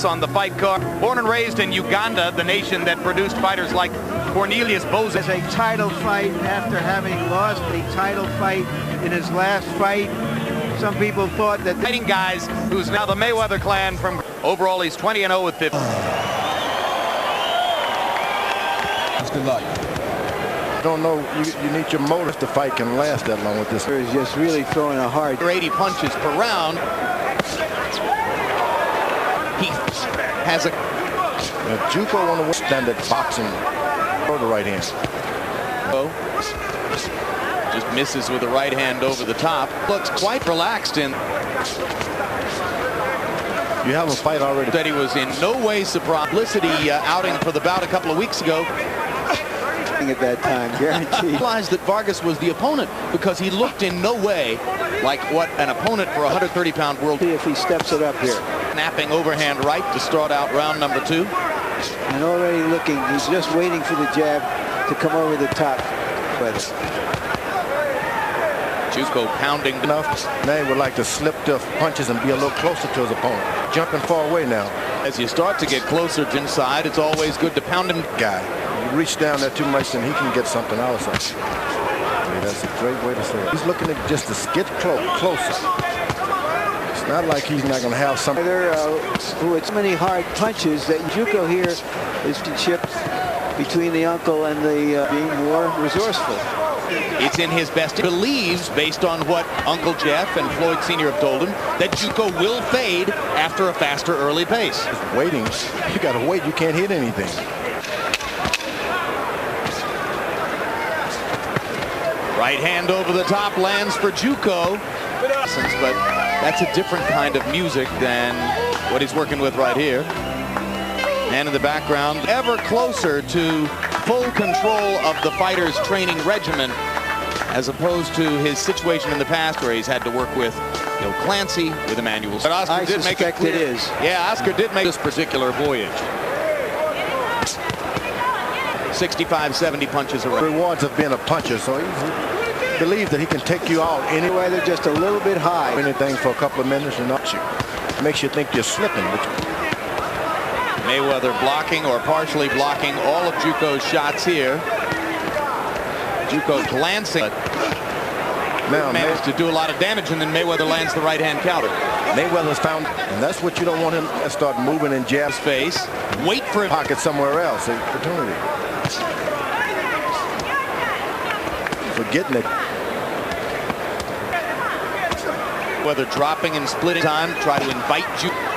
else on the fight card. Born and raised in Uganda, the nation that produced fighters like Cornelius Boza. As a title fight after having lost a title fight in his last fight. Some people thought that Fighting guys who's now the Mayweather clan from overall he's 20-0 with 50. Good luck. I don't know, you need your motor if the fight can last that long with this. he's just really throwing a hard 80 punches per round. He has a Juuko on the standard boxing or the right hand. Just misses with the right hand over the top. Looks quite relaxed in. You have a fight already. That he was in no way surprised. Publicity outing for the bout a couple of weeks ago. at that time, guaranteed. Realized that Vargas was the opponent because he looked in no way like what an opponent for a 130-pound world. See if he steps it up here. Snapping overhand right to start out round number 2. And already looking, he's just waiting for the jab to come over the top. But Juuko pounding enough. May would like to slip the punches and be a little closer to his opponent. Jumping far away now. As you start to get closer to inside, it's always good to pound him. Guy, you reach down there too much, and he can get something out of it. That's a great way to say it. He's looking at just to get closer. It's not like he's not going to have something. Who had so many hard punches that Juuko here is chipped between the uncle and the being more resourceful. It's in his best. He believes, based on what Uncle Jeff and Floyd Sr. have told him, that Juuko will fade after a faster early pace. Just waiting. You got to wait. You can't hit anything. Right hand over the top lands for Juuko. But that's a different kind of music than what he's working with right here. And in the background, ever closer to full control of the fighter's training regimen, as opposed to his situation in the past where he's had to work with Bill Clancy, with Emmanuel. But Oscar did make it clear. It is. Yeah, Oscar did make this particular voyage. 65, 70 punches around. Rewards of being a puncher, so he believes that he can take you out anyway. They're just a little bit high. Anything for a couple of minutes and not you. Makes you think you're slipping. Mayweather blocking or partially blocking all of Juuko's shots here. Juuko glancing. Now managed to do a lot of damage, and then Mayweather lands the right-hand counter. Mayweather's found, and that's what you don't want him to start moving in jab face. Wait for a pocket somewhere else. Opportunity. Forgetting it. Whether dropping and splitting time, try to invite Juuko.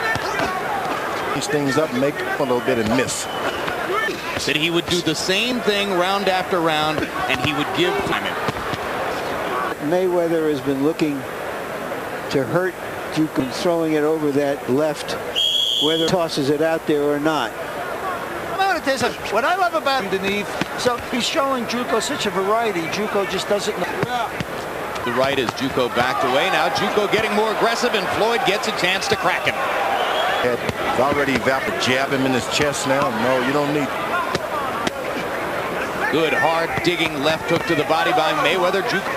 These things up, make a little bit and miss. That he would do the same thing round after round, and he would give time. Mayweather has been looking to hurt Juuko, throwing it over that left, whether he tosses it out there or not. What I love about underneath, so he's showing Juuko such a variety. Juuko just doesn't know. The right as Juuko backed away. Now Juuko getting more aggressive, and Floyd gets a chance to crack him. He's already about to jab him in his chest now. No, you don't need. Good hard digging left hook to the body by Mayweather. Juuko.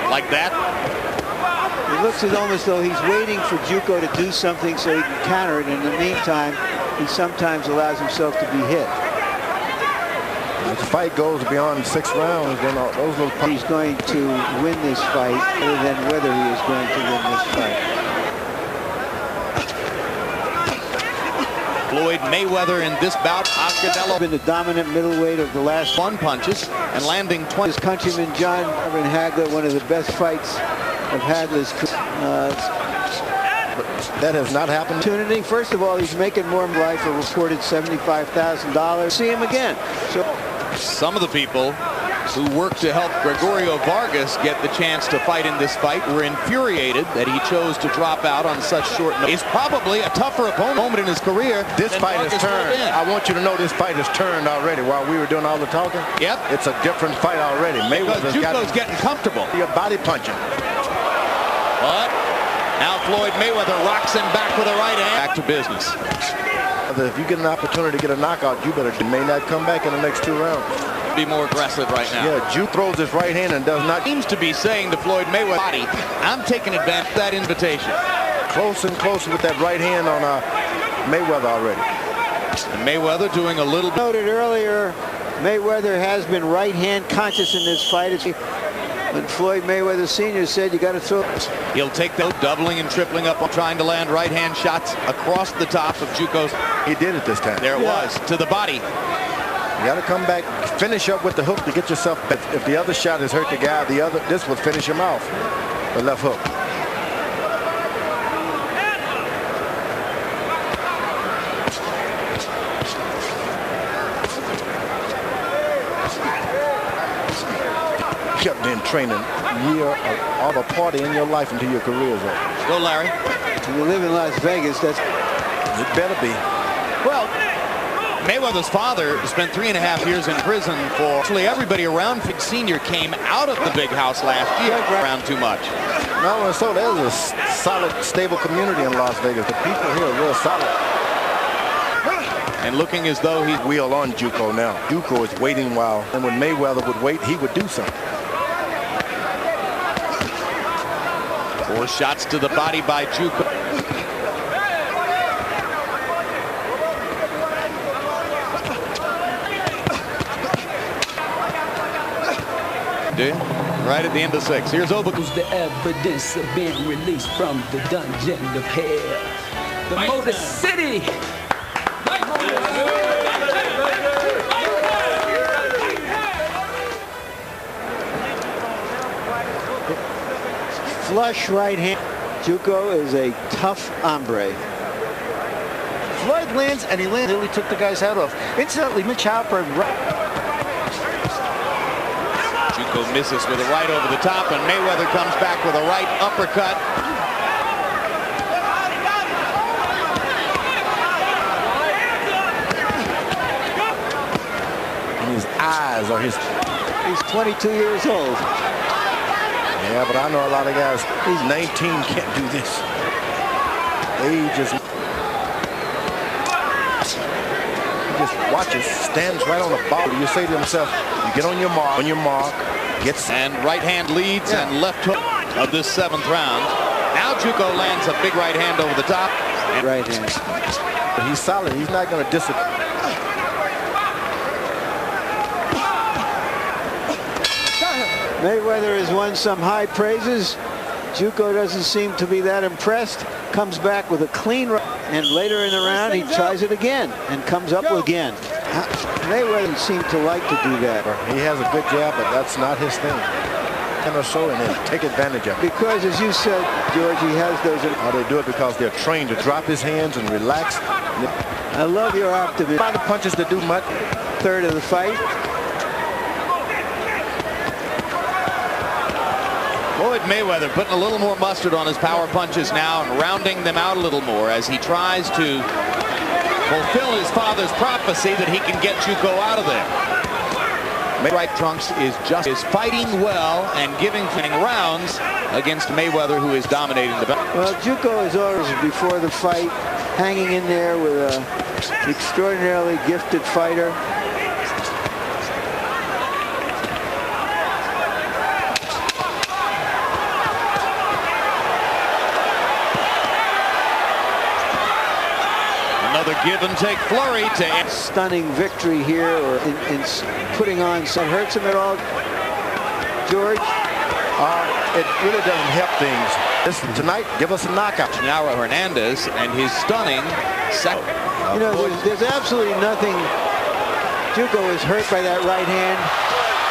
Like that. It looks almost though he's waiting for Juuko to do something so he can counter it. In the meantime, he sometimes allows himself to be hit. If the fight goes beyond 6 rounds, then those little He's going to win this fight, other than whether he is going to win this fight. Floyd Mayweather in this bout. Oscar been the dominant middleweight of the last 1 punches and landing 20. His countryman John Hagler, one of the best fights of Hagler's career. That has not happened. First of all, he's making more in life, a reported $75,000. See him again. So some of the people who worked to help Gregorio Vargas get the chance to fight in this fight were infuriated that he chose to drop out on such short notice. He's probably a tougher opponent in his career. This fight has turned. I want you to know this fight has turned already. While we were doing all the talking, yep, it's a different fight already. Juuko's getting comfortable. Your body punching. But now Floyd Mayweather rocks him back with a right hand. Back to business. If you get an opportunity to get a knockout, you may not come back in the next 2 rounds. be more aggressive right now. Yeah, Juuko throws his right hand and does not. Seems to be saying to Floyd Mayweather, body, I'm taking advantage of that invitation. Close and close with that right hand on Mayweather already. And Mayweather doing a little bit. Noted earlier, Mayweather has been right hand conscious in this fight. It's when Floyd Mayweather Sr. said you got to throw. He'll take those, doubling and tripling up on trying to land right hand shots across the top of Juuko's. He did it this time. There it was, to the body. You got to come back, finish up with the hook to get yourself. If the other shot has hurt the guy, this would finish him off. The left hook. You have been training year of a party in your life until your career is over. Go, Larry. You live in Las Vegas. That's it. Better be. Well, Mayweather's father spent 3.5 years in prison for. Actually, everybody around Senior came out of the big house last year around too much. No, and so there's a solid, stable community in Las Vegas. The people here are real solid. And looking as though he's wheel on Juuko now. Juuko is waiting while, and when Mayweather would wait, he would do something. 4 shots to the body by Juuko. Right at the end of 6. Here's Obakus. The evidence of being released from the dungeon of hell. The Motor City. flush right hand. Juuko is a tough hombre. Floyd lands, and he lands. Nearly took the guy's head off. Incidentally, Mitch Halpern. Juuko misses with a right over the top, and Mayweather comes back with a right uppercut. And his eyes are his. He's 22 years old. Yeah, but I know a lot of guys. He's 19, can't do this. Age is. He just watches, stands right on the ball. You say to himself, you get on your mark, gets. And right hand leads and left hook of this 7th round. Now Juuko lands a big right hand over the top. And right hand. He's solid. He's not going to disappoint. Mayweather has won some high praises. Juuko doesn't seem to be that impressed. Comes back with a clean right, and later in the round he tries it again and comes up again. Mayweather seemed to like to do that. He has a good jab, but that's not his thing. And so, and then take advantage of it. Because, as you said, George, he has those. They do it because they're trained to drop his hands and relax. I love your optimism. A lot of punches to do much. Third of the fight. Floyd Mayweather putting a little more mustard on his power punches now and rounding them out a little more as he tries to fulfill his father's prophecy that he can get Juuko out of there. Right trunks is fighting well and giving rounds against Mayweather, who is dominating the battle. Well, Juuko is always before the fight, hanging in there with an extraordinarily gifted fighter. Another give and take flurry to end. Stunning victory here, or in putting on some. Hurts him at all, George? It really doesn't help things. Tonight, give us a knockout. Now Hernandez and his stunning second. You know, there's absolutely nothing. Juuko is hurt by that right hand.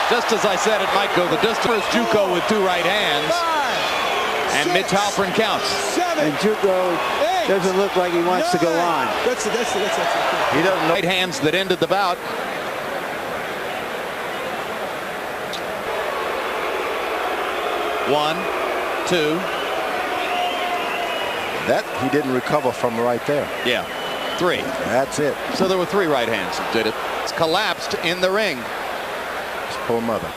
Just as I said, it might go the distance. Juuko with 2 right hands. And Mitch Halpern counts. And Juuko doesn't look like he wants to go on. That's it. He doesn't know. Right hands that ended the bout. One, 2. That he didn't recover from right there. Yeah, 3. That's it. So there were 3 right hands that did it. It's collapsed in the ring. His poor mother.